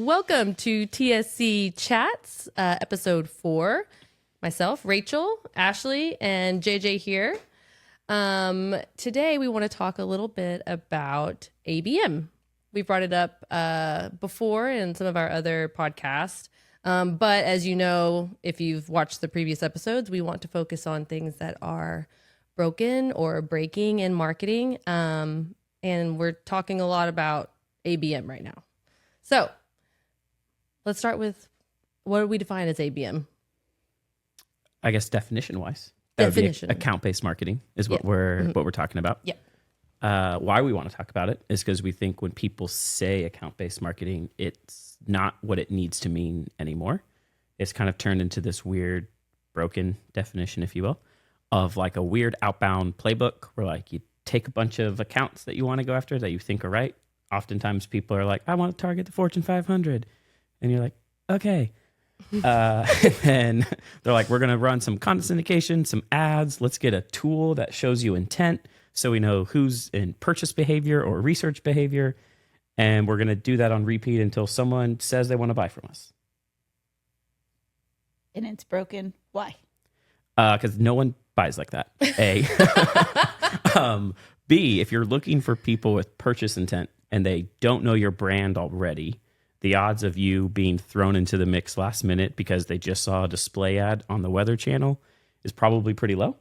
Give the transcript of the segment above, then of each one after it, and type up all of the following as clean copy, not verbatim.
Welcome to TSC Chats, episode 4. Myself, Racheal, Ashley, and JJ here. Today we want to talk a little bit about ABM. We brought it up before in some of our other podcasts. But as you know, if you've watched the previous episodes, we want to focus on things that are broken or breaking in marketing. And we're talking a lot about ABM right now. So let's start with, what do we define as ABM? I guess definition-wise, account-based marketing is what we're talking about. Yep. Why we want to talk about it is because we think when people say account-based marketing, it's not what it needs to mean anymore. It's kind of turned into this weird, broken definition, if you will, of like a weird outbound playbook where like you take a bunch of accounts that you want to go after that you think are right. Oftentimes people are like, I want to target the Fortune 500. And you're like, okay. And they're like, we're going to run some content syndication, some ads. Let's get a tool that shows you intent so we know who's in purchase behavior or research behavior. And we're going to do that on repeat until someone says they want to buy from us. And it's broken. Why? Because no one buys like that. A. B, if you're looking for people with purchase intent and they don't know your brand already, the odds of you being thrown into the mix last minute because they just saw a display ad on the Weather Channel is probably pretty low.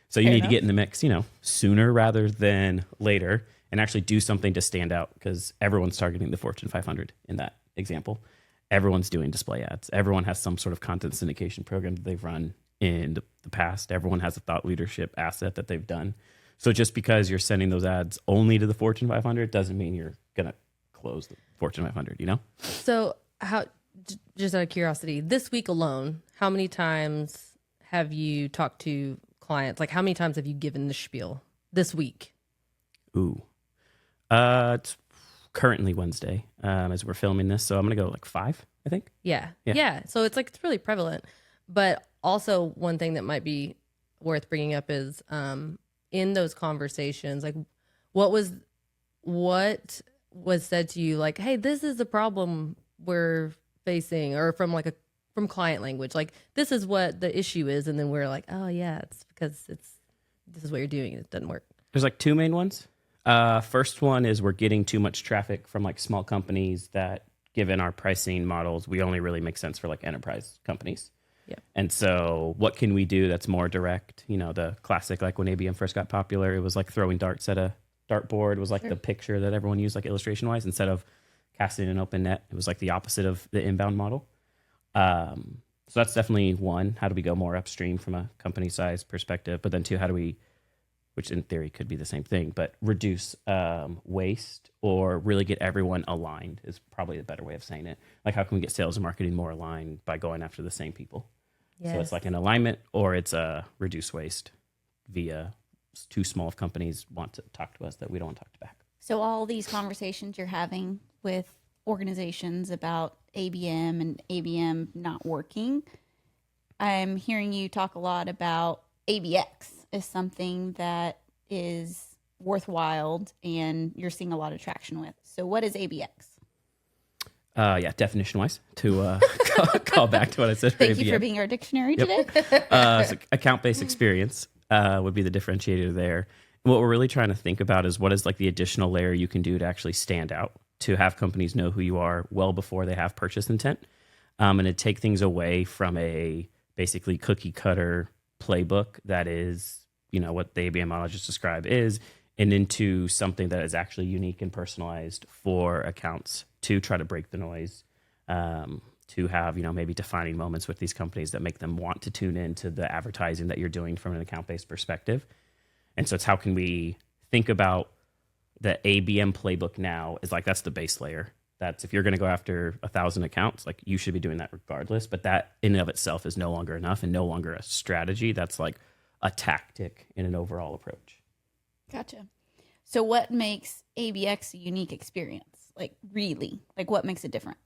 So you need to get in the mix, sooner rather than later and actually do something to stand out, because everyone's targeting the Fortune 500 in that example. Everyone's doing display ads. Everyone has some sort of content syndication program that they've run in the past. Everyone has a thought leadership asset that they've done. So just because you're sending those ads only to the Fortune 500 doesn't mean you're going to close the Fortune 500, So just out of curiosity, this week alone, how many times have you talked to clients? Like, how many times have you given the spiel this week? It's currently Wednesday as we're filming this. So I'm going to go like 5, I think. Yeah. So it's really prevalent. But also one thing that might be worth bringing up is in those conversations, like what was said to you, like, hey, this is the problem we're facing, or from client language, like, this is what the issue is. And then we're like, oh yeah, it's because this is what you're doing. It doesn't work. There's like 2 main ones. First one is we're getting too much traffic from like small companies that, given our pricing models, we only really make sense for like enterprise companies. Yeah. And so what can we do that's more direct? The classic, like when ABM first got popular, it was like throwing darts at a dartboard. It was like the picture that everyone used, like illustration wise, instead of casting an open net. It was like the opposite of the inbound model. So that's definitely one. How do we go more upstream from a company size perspective? But then 2, how do we, which in theory could be the same thing, but reduce waste or really get everyone aligned is probably the better way of saying it. Like, how can we get sales and marketing more aligned by going after the same people? Yes. So it's like an alignment, or it's a reduce waste via 2 small companies want to talk to us that we don't want to talk to back. So all these conversations you're having with organizations about ABM and ABM not working, I'm hearing you talk a lot about ABX is something that is worthwhile and you're seeing a lot of traction with. So what is ABX? Definition-wise, to call back to what I said for ABM. Thank you for being our dictionary today. So account-based experience would be the differentiator there. And what we're really trying to think about is what is like the additional layer you can do to actually stand out, to have companies know who you are well before they have purchase intent, and to take things away from a basically cookie-cutter playbook that is, what the ABM model I just described is, and into something that is actually unique and personalized for accounts, to try to break the noise, to have, maybe defining moments with these companies that make them want to tune into the advertising that you're doing from an account-based perspective. And so it's how can we think about the ABM playbook now is like, that's the base layer. That's, if you're going to go after 1,000 accounts, like, you should be doing that regardless. But that in and of itself is no longer enough and no longer a strategy. That's like a tactic in an overall approach. Gotcha. So what makes ABX a unique experience? Like, really? Like, what makes it different?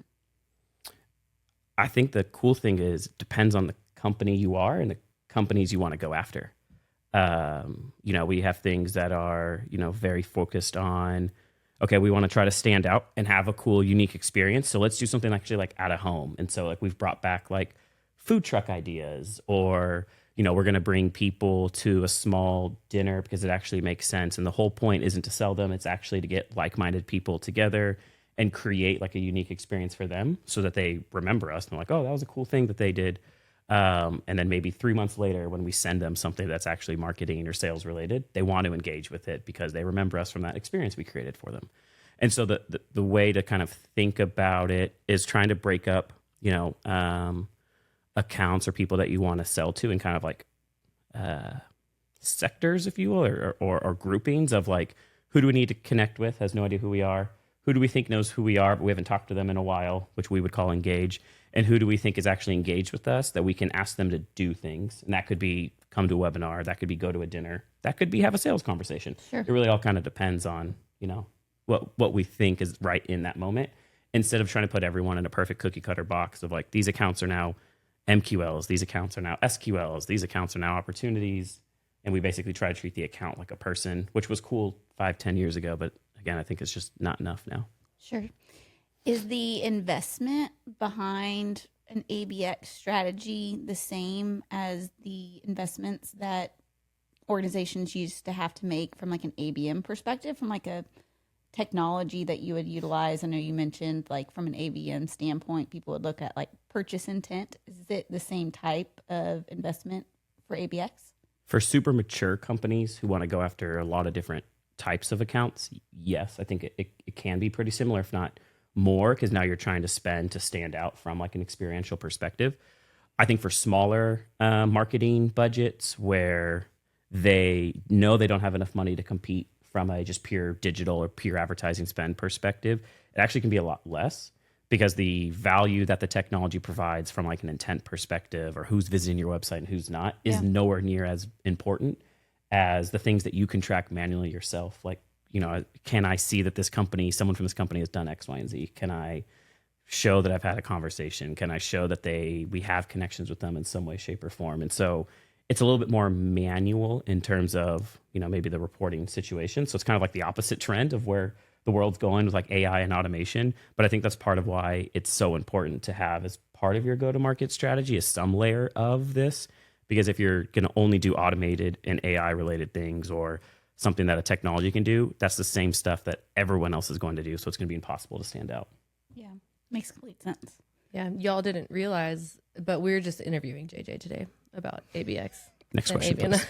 I think the cool thing is it depends on the company you are and the companies you want to go after. We have things that are, very focused on okay, we want to try to stand out and have a cool, unique experience. So let's do something actually like at a home. And so like we've brought back like food truck ideas, or, we're going to bring people to a small dinner because it actually makes sense. And the whole point isn't to sell them. It's actually to get like-minded people together and create like a unique experience for them so that they remember us. And they're like, oh, that was a cool thing that they did. And then maybe 3 months later, when we send them something that's actually marketing or sales related, they want to engage with it because they remember us from that experience we created for them. And so the way to kind of think about it is trying to break up, accounts or people that you want to sell to, and kind of like sectors, if you will, or groupings of like, who do we need to connect with, has no idea who we are? Who do we think knows who we are, but we haven't talked to them in a while, which we would call engage? And who do we think is actually engaged with us that we can ask them to do things? And that could be come to a webinar, that could be go to a dinner, that could be have a sales conversation. Sure. It really all kind of depends on, what we think is right in that moment, instead of trying to put everyone in a perfect cookie cutter box of like, these accounts are now MQLs, these accounts are now SQLs, these accounts are now opportunities. And we basically try to treat the account like a person, which was cool 5-10 years ago. But again, I think it's just not enough now. Sure. Is the investment behind an ABX strategy the same as the investments that organizations used to have to make from like an ABM perspective, from like a technology that you would utilize? I know you mentioned like from an ABM standpoint, people would look at like purchase intent. Is it the same type of investment for ABX? For super mature companies who want to go after a lot of different types of accounts, yes, I think it can be pretty similar, if not more, because now you're trying to spend to stand out from like an experiential perspective. I think for smaller marketing budgets where they know they don't have enough money to compete from a just pure digital or pure advertising spend perspective, it actually can be a lot less, because the value that the technology provides from like an intent perspective, or who's visiting your website and who's not, is nowhere near as important as the things that you can track manually yourself. Like, can I see that this company, someone from this company has done X, Y, and Z? Can I show that I've had a conversation? Can I show that we have connections with them in some way, shape, or form? And so it's a little bit more manual in terms of, maybe the reporting situation. So it's kind of like the opposite trend of where the world's going with like AI and automation. But I think that's part of why it's so important to have as part of your go-to-market strategy is some layer of this. Because if you're going to only do automated and AI related things, or something that a technology can do, that's the same stuff that everyone else is going to do. So it's going to be impossible to stand out. Yeah, makes complete sense. Yeah, y'all didn't realize, but we were just interviewing JJ today about ABX. Next question, please.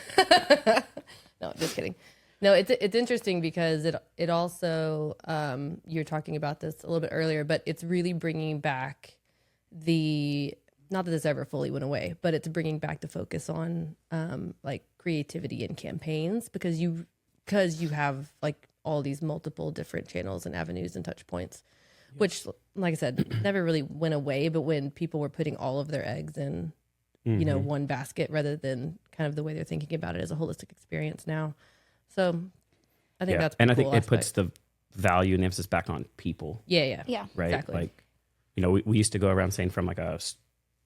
No, just kidding. No, it's interesting because it also, you're talking about this a little bit earlier, but it's really bringing back not that this ever fully went away, but it's bringing back the focus on like creativity and campaigns, because you have like all these multiple different channels and avenues and touch points, which, like I said, never really went away. But when people were putting all of their eggs in, one basket, rather than kind of the way they're thinking about it as a holistic experience now. So I think that's, and I cool think it puts the value and emphasis back on people. Yeah. Yeah. Right. Exactly. Like, we used to go around saying from like a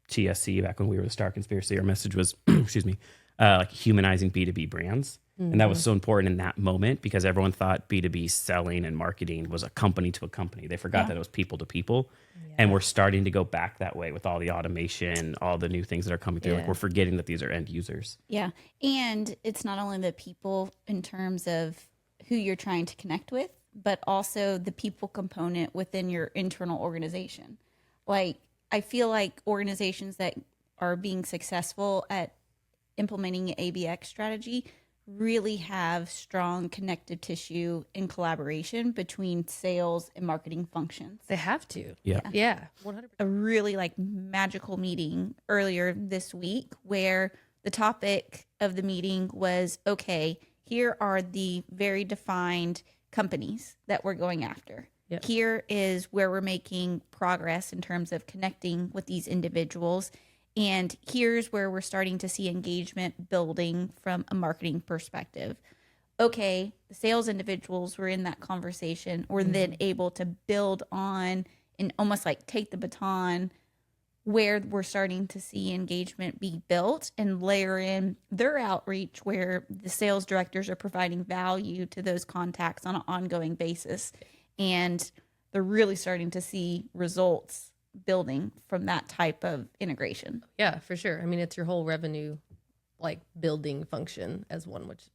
TSC back when we were the Star Conspiracy, our message was, excuse me, like humanizing B2B brands. Mm-hmm. And that was so important in that moment, because everyone thought B2B selling and marketing was a company to a company. They forgot that it was people to people. Yeah. And we're starting to go back that way with all the automation, all the new things that are coming through. Like, we're forgetting that these are end users. Yeah. And it's not only the people in terms of who you're trying to connect with, but also the people component within your internal organization. Like, I feel like organizations that are being successful at implementing an ABX strategy really have strong connective tissue and collaboration between sales and marketing functions. They have to. Yeah. 100%. A really like magical meeting earlier this week where the topic of the meeting was, okay, here are the very defined companies that we're going after. Yep. Here is where we're making progress in terms of connecting with these individuals. And here's where we're starting to see engagement building from a marketing perspective. Okay, the sales individuals were in that conversation, were then able to build on and almost like take the baton where we're starting to see engagement be built and layer in their outreach where the sales directors are providing value to those contacts on an ongoing basis. And they're really starting to see results building from that type of integration. Yeah, for sure. I mean, it's your whole revenue like building function as one, which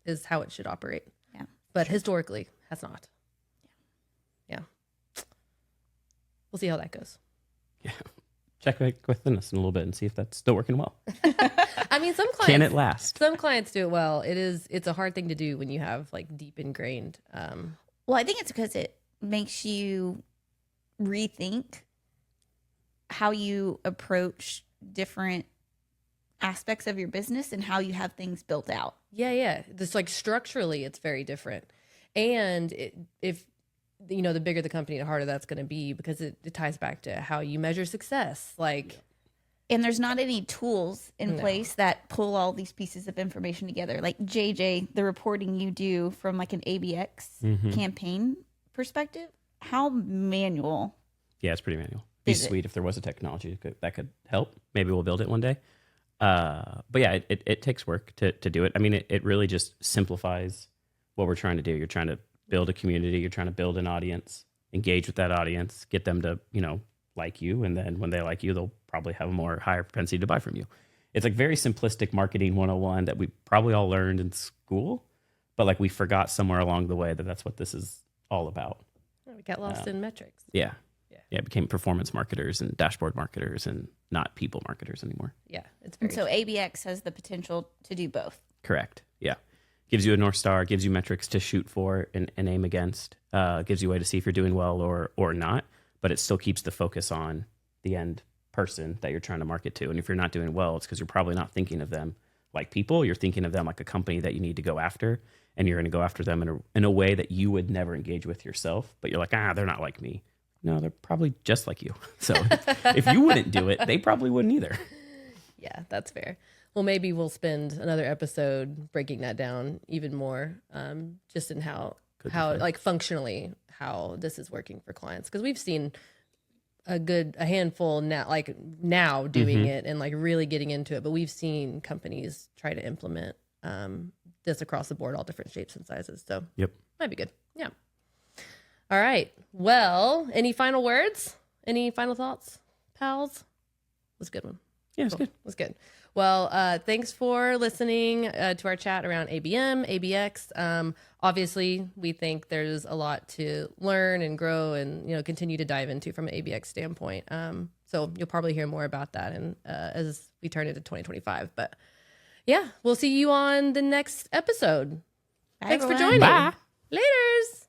is how it should operate. Yeah. But historically has not. Yeah. We'll see how that goes. Yeah. Check back within us in a little bit and see if that's still working well. I mean, some clients Can it last? Some clients do it well. It's a hard thing to do when you have like deep ingrained. Well, I think it's because it makes you rethink how you approach different aspects of your business and how you have things built out. Yeah. This like structurally, it's very different. And if you know, the bigger the company, the harder that's going to be because it ties back to how you measure success. Like, and there's not any tools in place that pull all these pieces of information together. Like JJ, the reporting you do from like an ABX campaign perspective, how manual? Yeah, it's pretty manual. Be sweet if there was a technology that could help. Maybe we'll build it one day. But yeah, it takes work to do it. I mean, it really just simplifies what we're trying to do. You're trying to build a community. You're trying to build an audience, engage with that audience, get them to, you know, like you. And then when they like you, they'll probably have a more higher propensity to buy from you. It's like very simplistic marketing 101 that we probably all learned in school, but like we forgot somewhere along the way that that's what this is all about. we got lost in metrics. Yeah. It became performance marketers and dashboard marketers and not people marketers anymore. Yeah, it's very And so ABX has the potential to do both. Correct. Yeah. Gives you a North Star, gives you metrics to shoot for and aim against, gives you a way to see if you're doing well or not, but it still keeps the focus on the end person that you're trying to market to. And if you're not doing well, it's because you're probably not thinking of them like people. You're thinking of them like a company that you need to go after, and you're going to go after them in a way that you would never engage with yourself. But you're like, they're not like me. No, they're probably just like you. So if you wouldn't do it, they probably wouldn't either. Yeah, that's fair. Well, maybe we'll spend another episode breaking that down even more, just in how like functionally how this is working for clients, because we've seen a handful now doing it and like really getting into it, but we've seen companies try to implement this across the board, all different shapes and sizes. So Yep. might be good. Yeah. All right. Well, any final words? Any final thoughts, pals? Was a good one. Yeah, it's good. It was good. Well, thanks for listening to our chat around ABM, ABX. Obviously, we think there's a lot to learn and grow and, you know, continue to dive into from an ABX standpoint. So you'll probably hear more about that and as we turn into 2025. But yeah, we'll see you on the next episode. Bye, Thanks for everyone. joining. Bye. Laters.